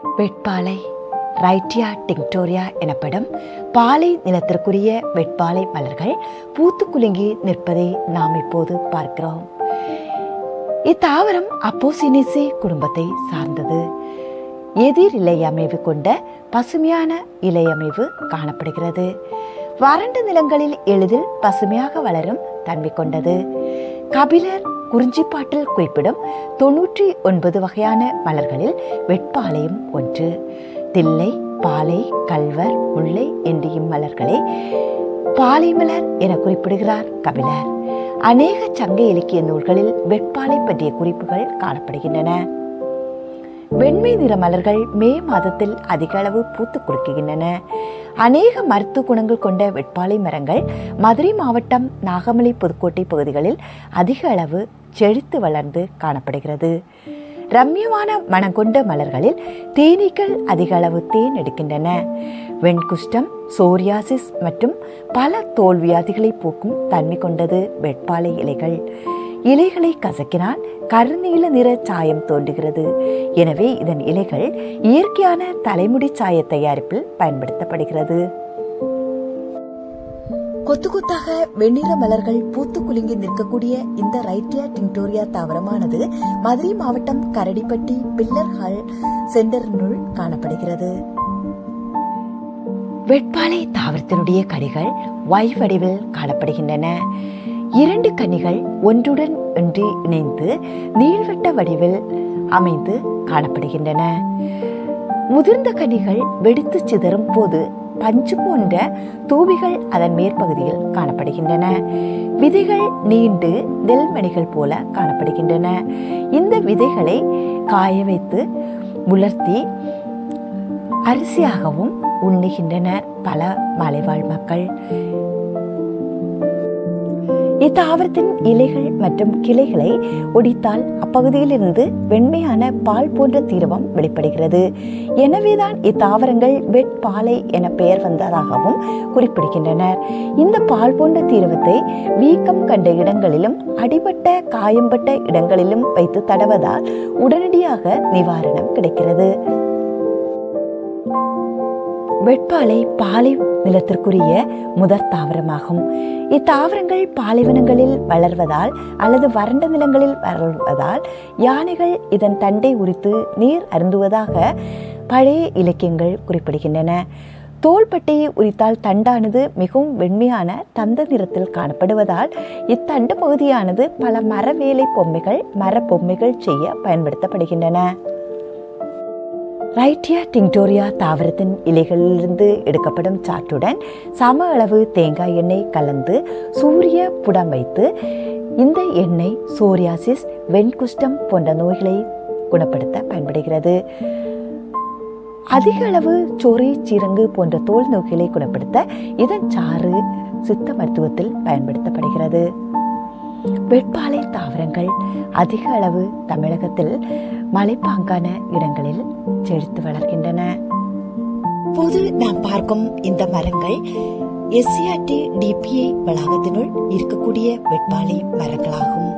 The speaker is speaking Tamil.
வெட்பாலை ரைட்டியா டிங்டோரியா எனப்படும் பாலை நிலத்திற்குரிய வெட்பாலை மலர்கள் பூத்து குலுங்கி நிற்பதை நாம் இப்போது பார்க்கிறோம். இத்தாவரம் அப்போசினேசி குடும்பத்தை சார்ந்தது. எதிர் இலையமைவு கொண்ட பசுமையான இலையமைவு காணப்படுகிறது. வறண்ட நிலங்களில் எளிதில் பசுமையாக வளரும் தன்மை கொண்டது. கபிலர் குறிஞ்சிப்பாட்டில் குறிப்பிடும் 99 வகையான மலர்களில் வெட்பாலையும் ஒன்று. தில்லை, பாலை, கல்வர், முல்லை என்ற இம்மலர்களை பாலை மலர் என குறிப்பிடுகிறார் கபிலர். அநேக சங்க இலக்கிய நூல்களில் வெட்பாலை பற்றிய குறிப்புகள் காணப்படுகின்றன. வெண்மை நிற மலர்கள் மே மாதத்தில் அதிக அளவு பூத்து குலுக்குகின்றன. அநேக மருத்துவ குணங்கள் கொண்ட வெட்பாலை மரங்கள் மதுரை மாவட்டம் நாகமலை, புதுக்கோட்டை பகுதிகளில் அதிக அளவு செழித்து வளர்ந்து காணப்படுகிறது. ரம்யமான மனம் கொண்ட மலர்களில் தேனீக்கள் அதிக அளவு தேன் எடுக்கின்றன. வெண்குஷ்டம், சோரியாசிஸ் மற்றும் பல தோல் வியாதிகளை போக்கும் தன்மை கொண்டது வெட்பாலை இலைகள். இலைகளை கசக்கினால் கருநீல நிற சாயம் தோன்றுகிறது. எனவே இதன் இலைகள் இயற்கையான தலைமுடி சாய தயாரிப்பில் பயன்படுத்தப்படுகிறது. கொத்து கொத்தாக வெண்ணிற மலர்கள் பூத்து குலுங்கி நிற்கக்கூடிய இந்த ரைட்டியா டிங்டோரியா தாவரமானது மதுரை மாவட்டம் கரடிப்பட்டி பில்லர் ஹால் சென்டரினுள் காணப்படுகிறது. வெட்பாலை தாவரத்தினுடைய கனிகள் Y வடிவில் காணப்படுகின்றன. 2 கனிகள் ஒன்றுடன் ஒன்று இணைந்து நீள்வட்ட வடிவில் அமைந்து காணப்படுகின்றன. முதிர்ந்த கனிகள் வெடித்து சிதறும் போது பஞ்சு போன்ற தூவிகள் அதன் மேற்பகுதியில் காணப்படுகின்றன. விதைகள் நீண்டு நெல்மணிகள் போல காணப்படுகின்றன. இந்த விதைகளை காய வைத்து உலர்த்தி அரிசியாகவும் உண்ணுகின்றனர் பல மலைவாழ் மக்கள். இத்தாவரத்தின் இலைகள் மற்றும் கிளைகளை ஒடித்தால் அப்பகுதியில் இருந்து வெண்மையான பால் போன்ற தீரவம் வெளிப்படுகிறது. எனவேதான் இத்தாவரங்கள் வெட்பாலை என பெயர் வந்ததாகவும் குறிப்பிடுகின்றனர். இந்த பால் போன்ற தீரவத்தை வீக்கம் கண்ட இடங்களிலும் அடிபட்ட காயம்பட்ட இடங்களிலும் வைத்து தடவதால் உடனடியாக நிவாரணம் கிடைக்கிறது. வெட்பாலை பாலை நிலத்திற்குரிய முதற் தாவரமாகும். இத்தாவரங்கள் பாலைவனங்களில் வளர்வதால் அல்லது வறண்ட நிலங்களில் வளர்வதால் யானைகள் இதன் தண்டை உரித்து நீர் அருந்துவதாக பழைய இலக்கியங்கள் குறிப்பிடுகின்றன. தோள்பட்டையை உரித்தால் தண்டானது மிகவும் வெண்மையான தந்த நிறத்தில் காணப்படுவதால் இத்தண்டு பகுதியானது பல மரவேலை பொம்மைகள், மர பொம்மைகள் செய்ய பயன்படுத்தப்படுகின்றன. ரைட்டியா டிங்டோரியா தாவரத்தின் இலைகளிலிருந்து எடுக்கப்படும் சாற்றுடன் சம அளவு தேங்காய் எண்ணெய் கலந்து சூரிய புடம் வைத்து இந்த எண்ணெய் சோரியாசிஸ், வெண்குஷ்டம் போன்ற நோய்களை குணப்படுத்த பயன்படுகிறது. அதிக அளவு சொறி, சீரங்கு போன்ற தோல் நோய்களை குணப்படுத்த இதன் சாறு சித்த மருத்துவத்தில் பயன்படுத்தப்படுகிறது. வெட்பாலை தாவரங்கள் அதிக அளவு தமிழகத்தில் மலைப்பாங்கான இடங்களில் செழித்து வளர்கின்றன. இப்போது நாம் பார்க்கும் இந்த மரங்கள் SCRT DPI வளாகத்தினுள் இருக்கக்கூடிய வெட்பாலை மரங்களாகும்.